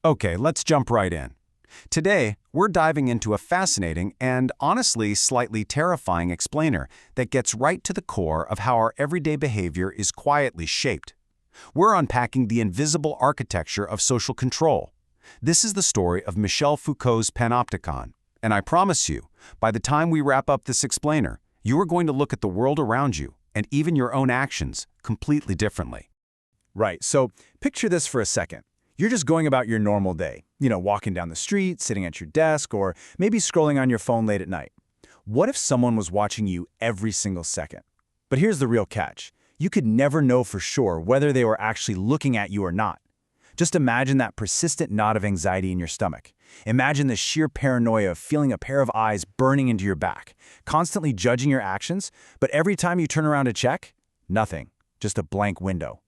Okay, let's jump right in. Today, we're diving into a fascinating and honestly slightly terrifying explainer that gets right to the core of how our everyday behavior is quietly shaped. We're unpacking the invisible architecture of social control. This is the story of Michel Foucault's Panopticon, and I promise you, by the time we wrap up this explainer, you are going to look at the world around you, and even your own actions, completely differently. Right, so picture this for a second. You're just going about your normal day, walking down the street, sitting at your desk, or maybe scrolling on your phone late at night. What if someone was watching you every single second? But here's the real catch. You could never know for sure whether they were actually looking at you or not. Just imagine that persistent knot of anxiety in your stomach. Imagine the sheer paranoia of feeling a pair of eyes burning into your back, constantly judging your actions, but every time you turn around to check, nothing, just a blank window.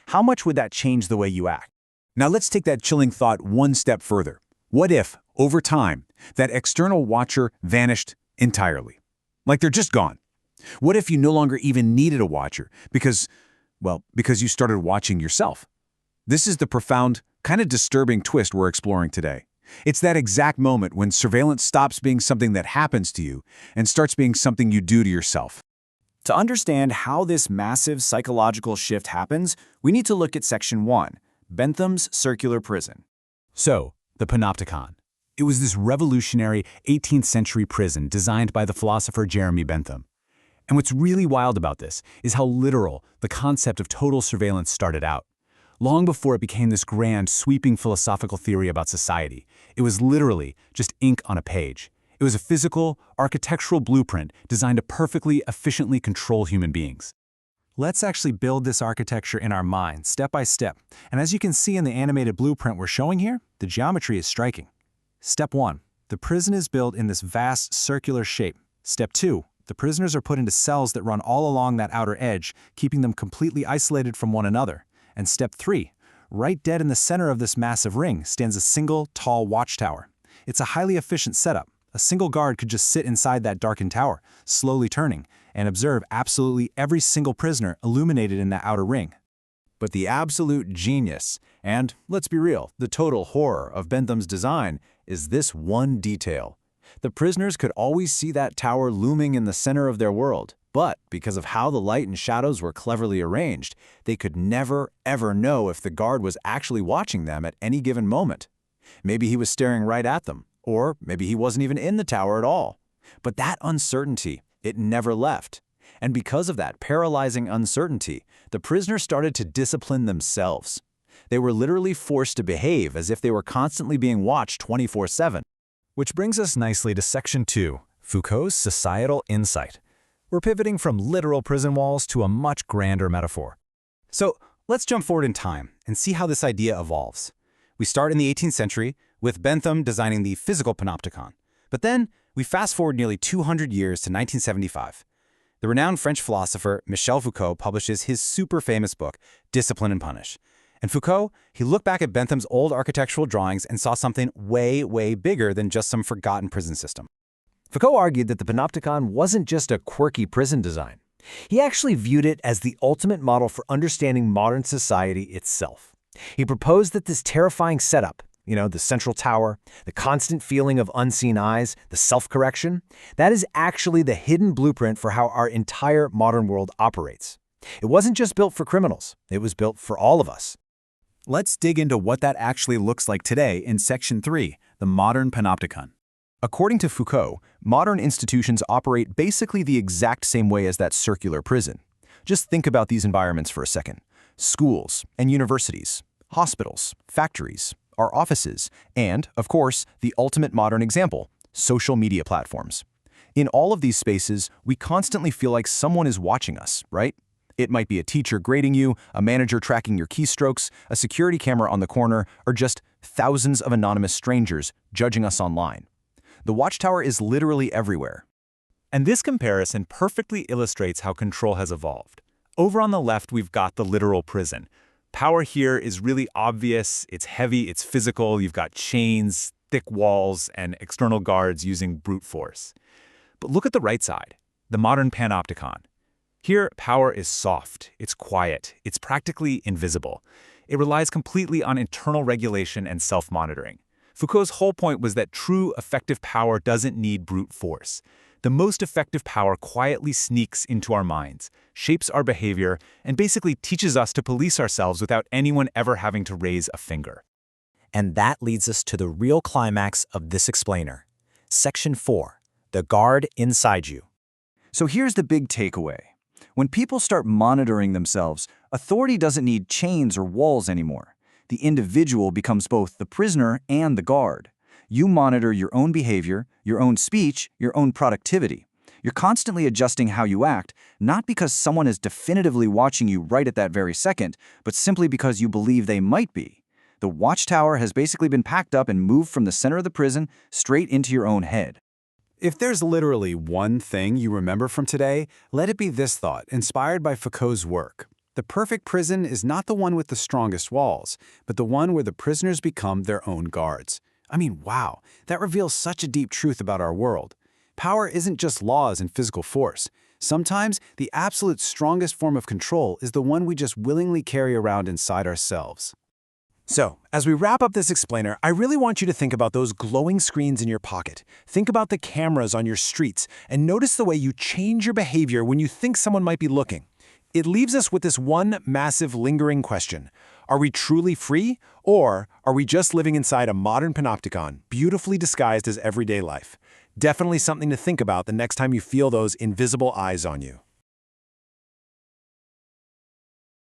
How much would that change the way you act? Now let's take that chilling thought one step further. What if, over time, that external watcher vanished entirely? Like they're just gone. What if you no longer even needed a watcher because you started watching yourself? This is the profound, kind of disturbing twist we're exploring today. It's that exact moment when surveillance stops being something that happens to you and starts being something you do to yourself. To understand how this massive psychological shift happens, we need to look at Section 1, Bentham's circular prison. So, the Panopticon. It was this revolutionary 18th century prison designed by the philosopher Jeremy Bentham. And what's really wild about this is how literal the concept of total surveillance started out. Long before it became this grand, sweeping philosophical theory about society, it was literally just ink on a page. It was a physical, architectural blueprint designed to perfectly, efficiently control human beings. Let's actually build this architecture in our mind, step by step. And as you can see in the animated blueprint we're showing here, the geometry is striking. Step 1. The prison is built in this vast circular shape. Step 2. The prisoners are put into cells that run all along that outer edge, keeping them completely isolated from one another. And Step 3. Right dead in the center of this massive ring stands a single, tall watchtower. It's a highly efficient setup. A single guard could just sit inside that darkened tower, slowly turning, and observe absolutely every single prisoner illuminated in that outer ring. But the absolute genius, and let's be real, the total horror of Bentham's design is this one detail. The prisoners could always see that tower looming in the center of their world, but because of how the light and shadows were cleverly arranged, they could never, ever know if the guard was actually watching them at any given moment. Maybe he was staring right at them, or maybe he wasn't even in the tower at all. But that uncertainty, it never left. And because of that paralyzing uncertainty, the prisoners started to discipline themselves. They were literally forced to behave as if they were constantly being watched 24/7. Which brings us nicely to Section 2, Foucault's societal insight. We're pivoting from literal prison walls to a much grander metaphor. So let's jump forward in time and see how this idea evolves. We start in the 18th century with Bentham designing the physical panopticon. But then we fast forward nearly 200 years to 1975. The renowned French philosopher Michel Foucault publishes his super famous book, Discipline and Punish. And Foucault, he looked back at Bentham's old architectural drawings and saw something way, way bigger than just some forgotten prison system. Foucault argued that the Panopticon wasn't just a quirky prison design. He actually viewed it as the ultimate model for understanding modern society itself. He proposed that this terrifying setup, the central tower, the constant feeling of unseen eyes, the self-correction, that is actually the hidden blueprint for how our entire modern world operates. It wasn't just built for criminals, it was built for all of us. Let's dig into what that actually looks like today in Section 3, the modern Panopticon. According to Foucault, modern institutions operate basically the exact same way as that circular prison. Just think about these environments for a second. Schools and universities, hospitals, factories, our offices, and, of course, the ultimate modern example, social media platforms. In all of these spaces, we constantly feel like someone is watching us, right? It might be a teacher grading you, a manager tracking your keystrokes, a security camera on the corner, or just thousands of anonymous strangers judging us online. The watchtower is literally everywhere. And this comparison perfectly illustrates how control has evolved. Over on the left, we've got the literal prison. Power here is really obvious, it's heavy, it's physical, you've got chains, thick walls, and external guards using brute force. But look at the right side, the modern Panopticon. Here, power is soft, it's quiet, it's practically invisible. It relies completely on internal regulation and self-monitoring. Foucault's whole point was that true, effective power doesn't need brute force. The most effective power quietly sneaks into our minds, shapes our behavior, and basically teaches us to police ourselves without anyone ever having to raise a finger. And that leads us to the real climax of this explainer. Section 4. The guard inside you. So here's the big takeaway. When people start monitoring themselves, authority doesn't need chains or walls anymore. The individual becomes both the prisoner and the guard. You monitor your own behavior, your own speech, your own productivity. You're constantly adjusting how you act, not because someone is definitively watching you right at that very second, but simply because you believe they might be. The watchtower has basically been packed up and moved from the center of the prison straight into your own head. If there's literally one thing you remember from today, let it be this thought, inspired by Foucault's work. The perfect prison is not the one with the strongest walls, but the one where the prisoners become their own guards. I mean, wow, that reveals such a deep truth about our world. Power isn't just laws and physical force. Sometimes the absolute strongest form of control is the one we just willingly carry around inside ourselves. So, as we wrap up this explainer, I really want you to think about those glowing screens in your pocket. Think about the cameras on your streets, and notice the way you change your behavior when you think someone might be looking. It leaves us with this one massive lingering question. Are we truly free, or are we just living inside a modern panopticon, beautifully disguised as everyday life? Definitely something to think about the next time you feel those invisible eyes on you.